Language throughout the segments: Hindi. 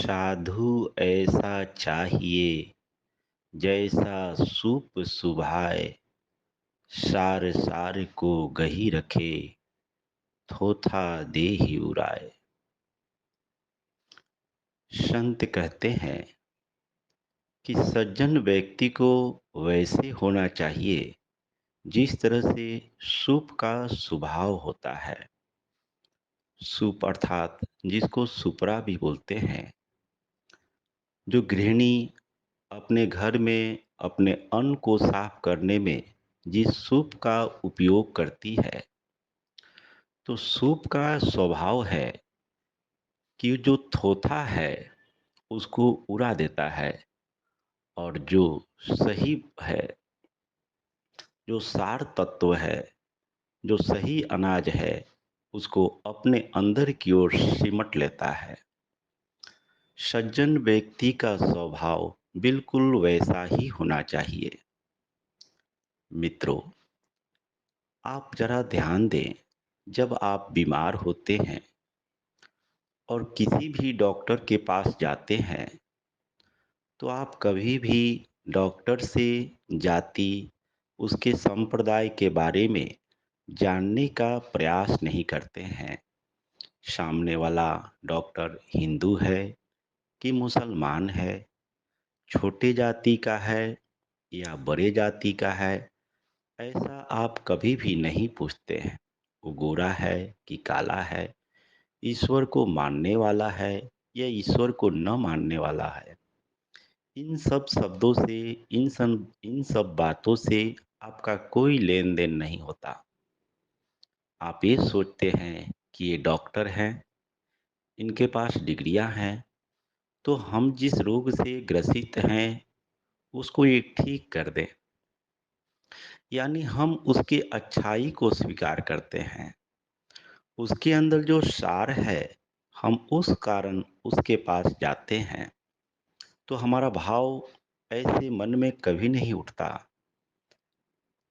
साधु ऐसा चाहिए जैसा सूप सुभाए, सार सार को गही रखे, थोथा दे ही उड़ाए। संत कहते हैं कि सज्जन व्यक्ति को वैसे होना चाहिए जिस तरह से सूप का स्वभाव होता है। सूप अर्थात जिसको सुपरा भी बोलते हैं, जो गृहिणी अपने घर में अपने अन्न को साफ करने में जिस सूप का उपयोग करती है, तो सूप का स्वभाव है कि जो थोथा है उसको उड़ा देता है, और जो सही है, जो सार तत्व है, जो सही अनाज है, उसको अपने अंदर की ओर सिमट लेता है। सज्जन व्यक्ति का स्वभाव बिल्कुल वैसा ही होना चाहिए। मित्रों, आप जरा ध्यान दें, जब आप बीमार होते हैं और किसी भी डॉक्टर के पास जाते हैं, तो आप कभी भी डॉक्टर से जाति, उसके संप्रदाय के बारे में जानने का प्रयास नहीं करते हैं। सामने वाला डॉक्टर हिंदू है कि मुसलमान है, छोटे जाति का है या बड़े जाति का है, ऐसा आप कभी भी नहीं पूछते हैं। वो गोरा है कि काला है, ईश्वर को मानने वाला है या ईश्वर को न मानने वाला है। इन सब शब्दों से, इन सब बातों से आपका कोई लेन देन नहीं होता। आप ये सोचते हैं कि ये डॉक्टर हैं, इनके पास डिग्रियां हैं, तो हम जिस रोग से ग्रसित हैं उसको ये ठीक कर दें। यानी हम उसकी अच्छाई को स्वीकार करते हैं, उसके अंदर जो सार है, हम उस कारण उसके पास जाते हैं। तो हमारा भाव ऐसे मन में कभी नहीं उठता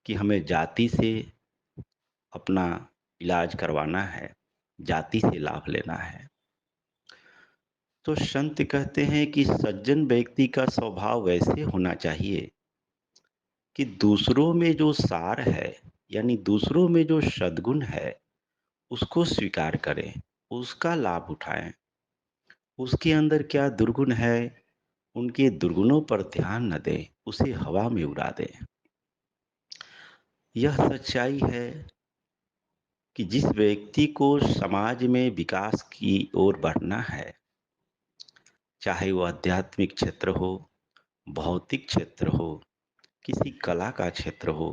कि हमें जाति से अपना इलाज करवाना है, जाति से लाभ लेना है। तो संत कहते हैं कि सज्जन व्यक्ति का स्वभाव वैसे होना चाहिए कि दूसरों में जो सार है, यानी दूसरों में जो सद्गुण है, उसको स्वीकार करें, उसका लाभ उठाएं। उसके अंदर क्या दुर्गुण है, उनके दुर्गुणों पर ध्यान न दें, उसे हवा में उड़ा दें। यह सच्चाई है कि जिस व्यक्ति को समाज में विकास की ओर बढ़ना है, चाहे वो आध्यात्मिक क्षेत्र हो, भौतिक क्षेत्र हो, किसी कला का क्षेत्र हो,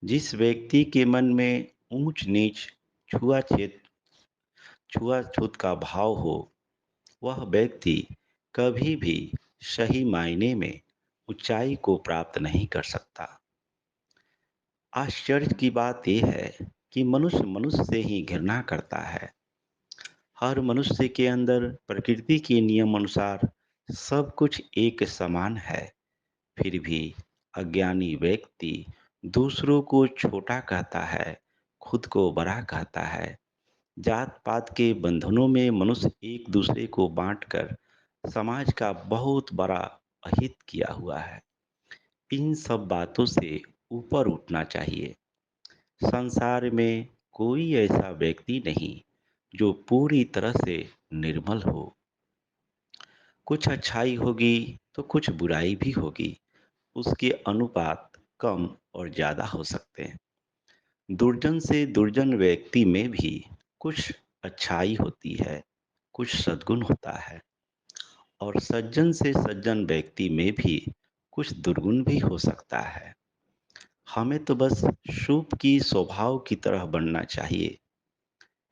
जिस व्यक्ति के मन में ऊंच नीच, छुआछूत छुआछूत का भाव हो, वह व्यक्ति कभी भी सही मायने में ऊंचाई को प्राप्त नहीं कर सकता। आश्चर्य की बात यह है कि मनुष्य मनुष्य से ही घृणा करता है। हर मनुष्य के अंदर प्रकृति के नियम अनुसार सब कुछ एक समान है, फिर भी अज्ञानी व्यक्ति दूसरों को छोटा कहता है, खुद को बड़ा कहता है। जात पात के बंधनों में मनुष्य एक दूसरे को बांटकर समाज का बहुत बड़ा अहित किया हुआ है। इन सब बातों से ऊपर उठना चाहिए। संसार में कोई ऐसा व्यक्ति नहीं जो पूरी तरह से निर्मल हो। कुछ अच्छाई होगी तो कुछ बुराई भी होगी, उसके अनुपात कम और ज़्यादा हो सकते हैं। दुर्जन से दुर्जन व्यक्ति में भी कुछ अच्छाई होती है, कुछ सद्गुण होता है, और सज्जन से सज्जन व्यक्ति में भी कुछ दुर्गुण भी हो सकता है। हमें तो बस शुभ की स्वभाव की तरह बनना चाहिए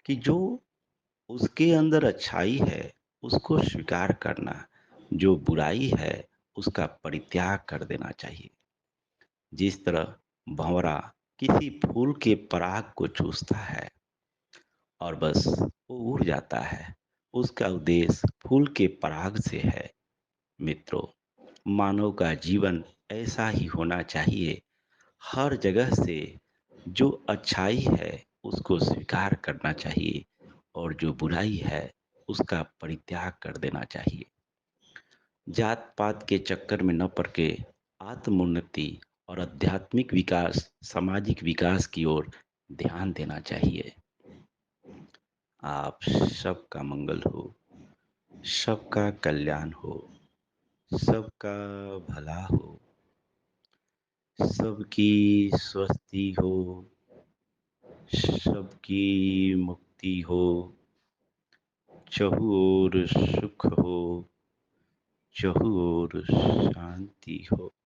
कि जो उसके अंदर अच्छाई है उसको स्वीकार करना, जो बुराई है उसका परित्याग कर देना चाहिए। जिस तरह भंवरा किसी फूल के पराग को चूसता है और बस वो उड़ जाता है, उसका उद्देश्य फूल के पराग से है। मित्रों, मानव का जीवन ऐसा ही होना चाहिए। हर जगह से जो अच्छाई है उसको स्वीकार करना चाहिए, और जो बुराई है उसका परित्याग कर देना चाहिए। जात पात के चक्कर में न पड़ के आत्मोन्नति और आध्यात्मिक विकास, सामाजिक विकास की ओर ध्यान देना चाहिए। आप सबका मंगल हो, सबका कल्याण हो, सबका भला हो, सबकी स्वस्थी हो, सबकी मुक्ति हो, चहु ओर सुख हो, चहु ओर शांति हो।